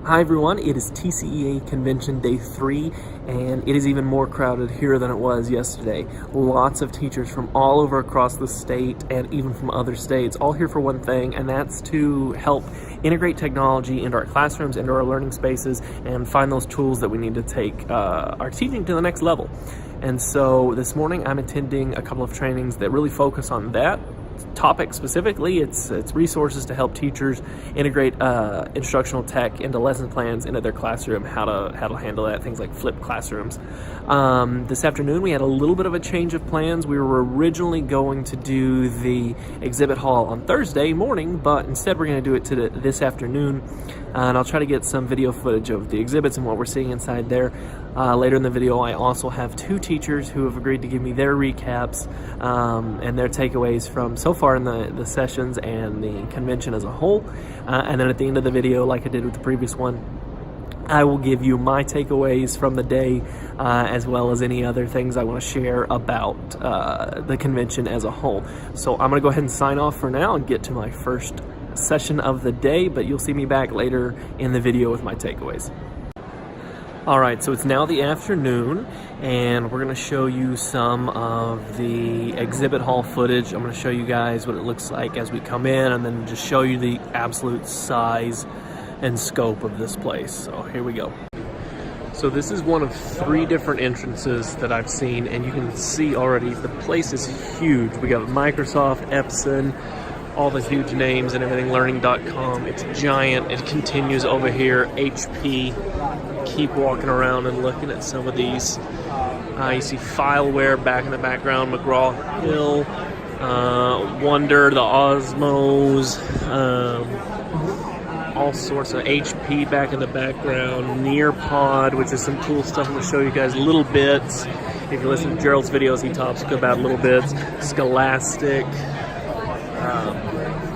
Hi everyone, it is TCEA Convention Day 3, and it is even more crowded here than it was yesterday. Lots of teachers from all over across the state and even from other states, all here for one thing, and that's to help integrate technology into our classrooms, into our learning spaces, and find those tools that we need to take our teaching to the next level. And so this morning I'm attending a couple of trainings that really focus on that topic specifically. It's resources to help teachers integrate instructional tech into lesson plans into their classroom, how to handle that, things like flipped classrooms. This afternoon we had a little bit of a change of plans. We were originally going to do the exhibit hall on Thursday morning, but instead we're going to do it this afternoon, and I'll try to get some video footage of the exhibits and what we're seeing inside there. Later in the video I also have two teachers who have agreed to give me their recaps and their takeaways from so far in the sessions and the convention as a whole. And then at the end of the video, like I did with the previous one, I will give you my takeaways from the day as well as any other things I want to share about the convention as a whole. So I'm going to go ahead and sign off for now and get to my first session of the day, but you'll see me back later in the video with my takeaways. Alright, so it's now the afternoon, and we're going to show you some of the exhibit hall footage. I'm going to show you guys what it looks like as we come in, and then just show you the absolute size and scope of this place. So here we go. So this is one of 3 different entrances that I've seen, and you can see already the place is huge. We got Microsoft, Epson, all the huge names and everything, learning.com. It's giant. It continues over here, HP. Keep walking around and looking at some of these. You see Fileware back in the background, McGraw-Hill, Wonder, the Osmos, all sorts of HP back in the background, Nearpod, which is some cool stuff. I'm going to show you guys little bits. If you listen to Gerald's videos, he talks about little bits. Scholastic.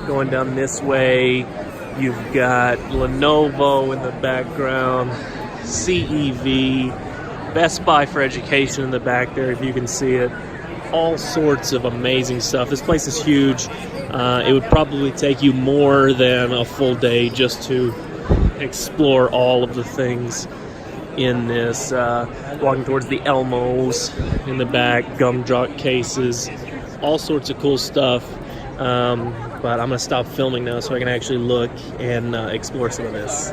Going down this way, you've got Lenovo in the background, CEV, Best Buy for Education in the back there, if you can see it. All sorts of amazing stuff. This place is huge. It would probably take you more than a full day just to explore all of the things in this. Walking towards the Elmos in the back, gumdrop cases, all sorts of cool stuff. But I'm going to stop filming now so I can actually look and explore some of this.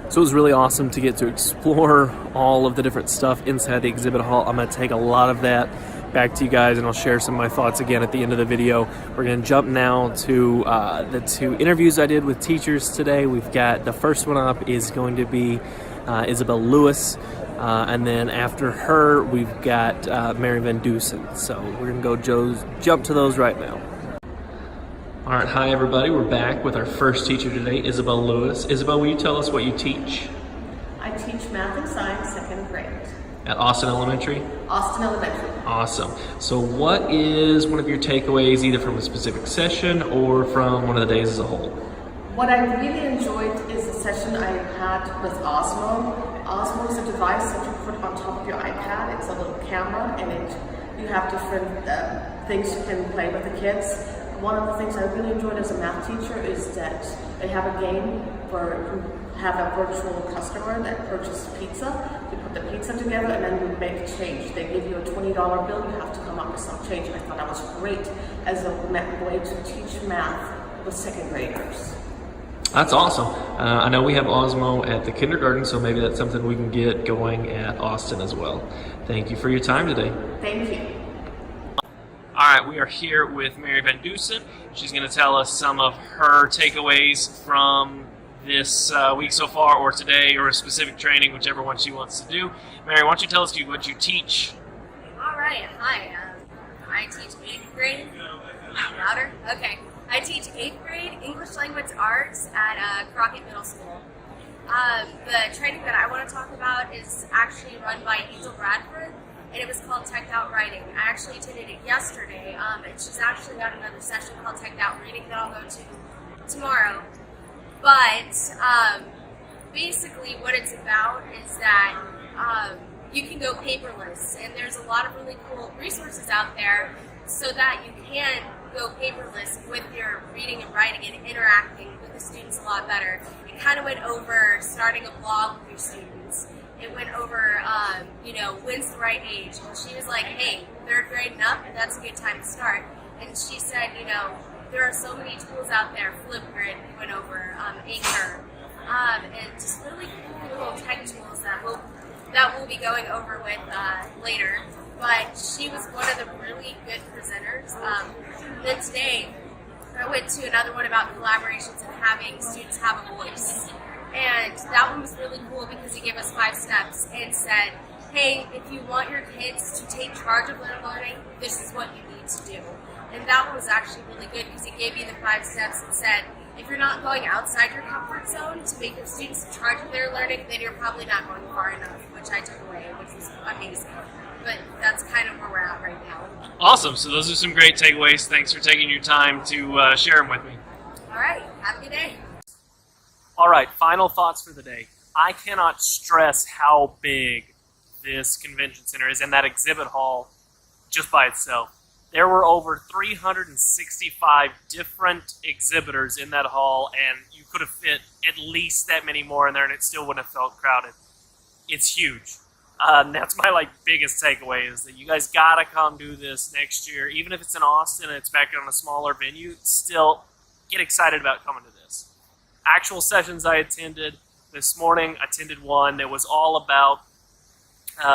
So it was really awesome to get to explore all of the different stuff inside the exhibit hall. I'm going to take a lot of that back to you guys, and I'll share some of my thoughts again at the end of the video. We're going to jump now to the 2 interviews I did with teachers today. We've got the first one up is going to be Isabelle Lewis, and then after her we've got Mary Van Dusen. So we're going to go jump to those right now. Alright, hi everybody, we're back with our first teacher today, Isabelle Lewis. Isabelle, will you tell us what you teach? I teach math and science, 2nd grade. At Austin Elementary? Austin Elementary. Awesome. So what is one of your takeaways, either from a specific session or from one of the days as a whole? What I really enjoyed is the session I had with Osmo. Osmo is a device that you put on top of your iPad. It's a little camera, and you have different things you can play with the kids. One of the things I really enjoyed as a math teacher is that they have a game where you have a virtual customer that purchases pizza. You put the pizza together and then you make a change. They give you a $20 bill, you have to come up with some change. I thought that was great as a way to teach math with 2nd graders. That's awesome. I know we have Osmo at the kindergarten, so maybe that's something we can get going at Austin as well. Thank you for your time today. Thank you. Alright, we are here with Mary Van Dusen. She's going to tell us some of her takeaways from this week so far, or today, or a specific training, whichever one she wants to do. Mary, why don't you tell us what you teach? Alright, hi. I teach 8th grade. Louder? Okay. I teach 8th grade English Language Arts at Crockett Middle School. The training that I want to talk about is actually run by Angel Bradford, and it was called Teched Out Writing. I actually attended it yesterday, and she's actually got another session called Teched Out Reading that I'll go to tomorrow. But basically what it's about is that you can go paperless, and there's a lot of really cool resources out there so that you can go paperless with your reading and writing and interacting with the students a lot better. It kind of went over starting a blog with your students. It went over, when's the right age. And she was like, hey, 3rd grade and up, that's a good time to start. And she said, there are so many tools out there. Flipgrid went over, Anchor, and just really cool little tech tools that we'll be going over with later. But she was one of the really good presenters. Then today, I went to another one about collaborations and having students have a voice. And that one was really cool because he gave us 5 steps and said, hey, if you want your kids to take charge of their learning, this is what you need to do. And that one was actually really good because he gave you the 5 steps and said, if you're not going outside your comfort zone to make your students in charge of their learning, then you're probably not going far enough, which I took away, which was amazing. But that's kind of where we're at right now. Awesome. So those are some great takeaways. Thanks for taking your time to share them with me. All right. Have a good day. All right, final thoughts for the day. I cannot stress how big this convention center is and that exhibit hall just by itself. There were over 365 different exhibitors in that hall, and you could have fit at least that many more in there, and it still wouldn't have felt crowded. It's huge. That's my biggest takeaway is that you guys gotta come do this next year. Even if it's in Austin and it's back on a smaller venue, still get excited about coming to this. Actual sessions I attended this morning, attended one that was all about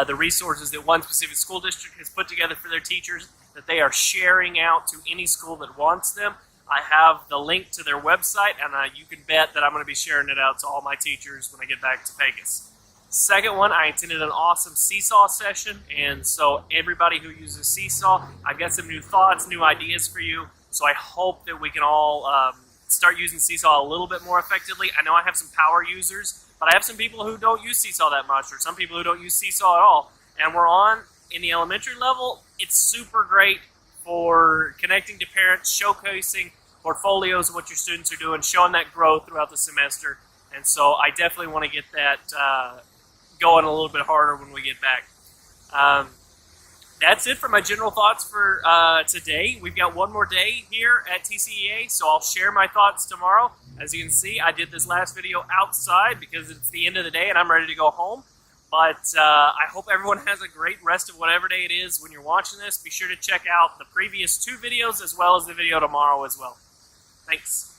the resources that one specific school district has put together for their teachers that they are sharing out to any school that wants them. I have the link to their website, and you can bet that I'm going to be sharing it out to all my teachers when I get back to Vegas. Second one, I attended an awesome Seesaw session, and so everybody who uses Seesaw, I've got some new thoughts, new ideas for you, so I hope that we can all start using Seesaw a little bit more effectively. I know I have some power users, but I have some people who don't use Seesaw that much, or some people who don't use Seesaw at all, and we're on in the elementary level. It's super great for connecting to parents, showcasing portfolios of what your students are doing, showing that growth throughout the semester, and so I definitely want to get that going a little bit harder when we get back. That's it for my general thoughts for today. We've got one more day here at TCEA, so I'll share my thoughts tomorrow. As you can see, I did this last video outside because it's the end of the day and I'm ready to go home. But I hope everyone has a great rest of whatever day it is when you're watching this. Be sure to check out the previous 2 videos as well as the video tomorrow as well. Thanks.